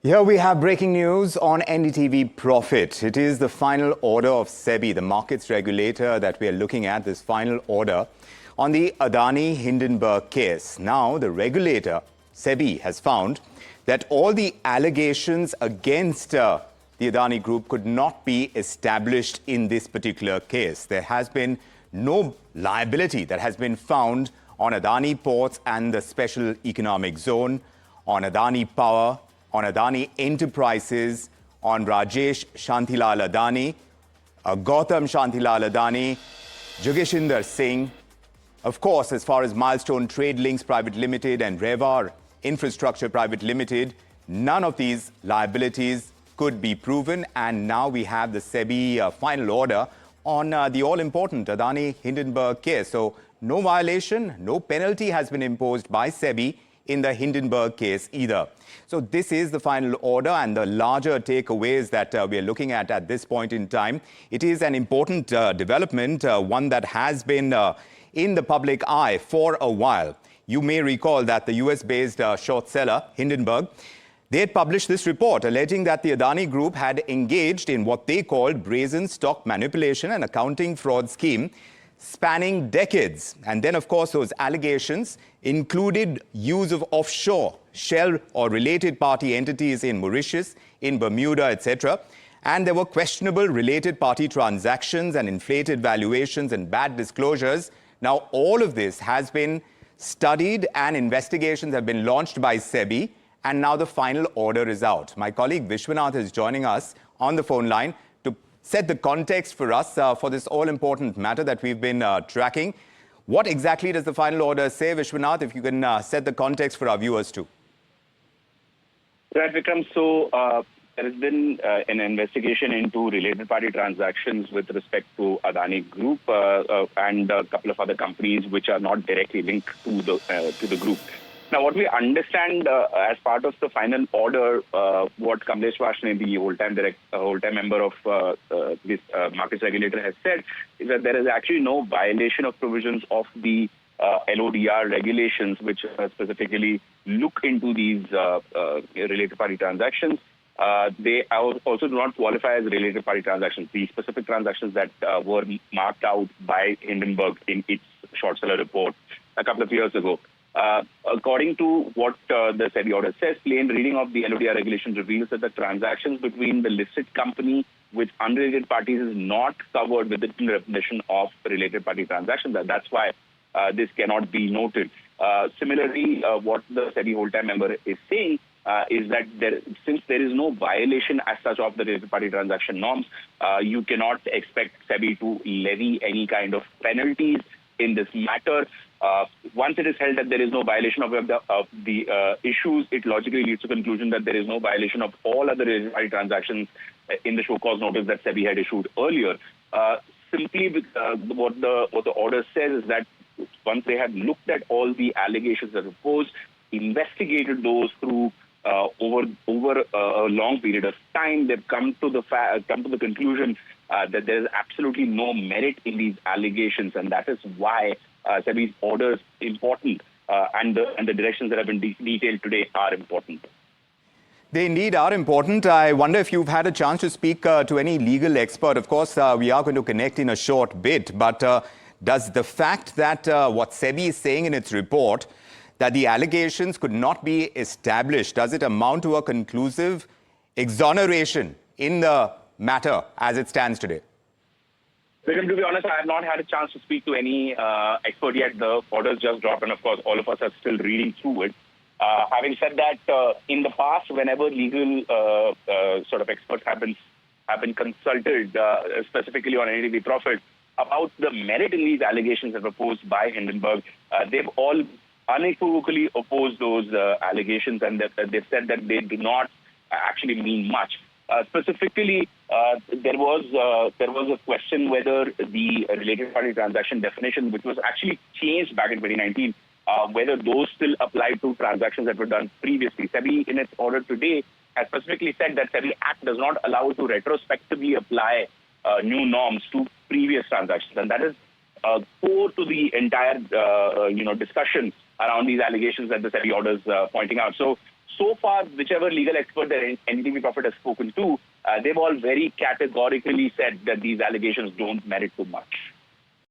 Here we have breaking news on NDTV Profit. It is the final order of SEBI, the markets regulator, that we are looking at, this final order on the Adani Hindenburg case. Now, the regulator, SEBI, has found that all the allegations against the Adani Group could not be established in this particular case. There has been no liability that has been found on Adani Ports and the Special Economic Zone, on Adani Power, on Adani Enterprises, on Rajesh Shantilal Adani, Gautam Shantilal Adani, Jogeshinder Singh. Of course, as far as Milestone Trade Links Private Limited and Revar Infrastructure Private Limited, none of these liabilities could be proven. And now we have the SEBI final order on the all-important Adani Hindenburg case. So no violation, no penalty has been imposed by SEBI in the Hindenburg case either. So this is the final order, and the larger takeaways that we are looking at this point in time. It is an important development, one that has been in the public eye for a while. You may recall that the US-based short seller, Hindenburg, they had published this report alleging that the Adani Group had engaged in what they called brazen stock manipulation and accounting fraud scheme spanning decades. And then, of course, those allegations included use of offshore, shell or related party entities in Mauritius, in Bermuda, etc. And there were questionable related party transactions and inflated valuations and bad disclosures. Now, all of this has been studied and investigations have been launched by SEBI. And now the final order is out. My colleague Vishwanath is joining us on the phone line to set the context for us for this all-important matter that we've been tracking. What exactly does the final order say, Vishwanath, if you can set the context for our viewers too? Right, Vikram. So there has been an investigation into related party transactions with respect to Adani Group and a couple of other companies which are not directly linked to the group. Now, what we understand as part of the final order, what Kamlesh Varshney, the whole-time member of this markets regulator, has said is that there is actually no violation of provisions of the LODR regulations, which specifically look into these related party transactions. They also do not qualify as related party transactions. The specific transactions that were marked out by Hindenburg in its short seller report a couple of years ago. According to what the SEBI order says, plain reading of the LODR regulations reveals that the transactions between the listed company with unrelated parties is not covered with the definition of related party transactions. That's why this cannot be noted. Similarly, what the SEBI whole-time member is saying is that since there is no violation as such of the related party transaction norms, you cannot expect SEBI to levy any kind of penalties in this matter. Once it is held that there is no violation of the issues, it logically leads to the conclusion that there is no violation of all other related party transactions in the show cause notice that SEBI had issued earlier. Simply what the order says is that once they have looked at all the allegations that were posed, investigated those through over a long period of time, they've come to the conclusion that there is absolutely no merit in these allegations, and that is why SEBI's order is important, and the directions that have been detailed today are important. They indeed are important. I wonder if you've had a chance to speak to any legal expert. Of course, we are going to connect in a short bit, but does the fact that what SEBI is saying in its report, that the allegations could not be established, does it amount to a conclusive exoneration in the matter as it stands today? Vikram, to be honest, I have not had a chance to speak to any expert yet. The orders just dropped, and of course, all of us are still reading through it. Having said that, in the past, whenever legal sort of experts have been consulted, specifically on NDTV Profit, about the merit in these allegations that were posed by Hindenburg, they've all unequivocally opposed those allegations, and they've said that they do not actually mean much. Specifically, there was a question whether the related party transaction definition, which was actually changed back in 2019, whether those still apply to transactions that were done previously. SEBI, in its order today, has specifically said that SEBI Act does not allow it to retrospectively apply new norms to previous transactions, and that is core to the entire discussion around these allegations that the SEBI order is pointing out. So so far, whichever legal expert that NDTV Profit has spoken to, they've all very categorically said that these allegations don't merit too much.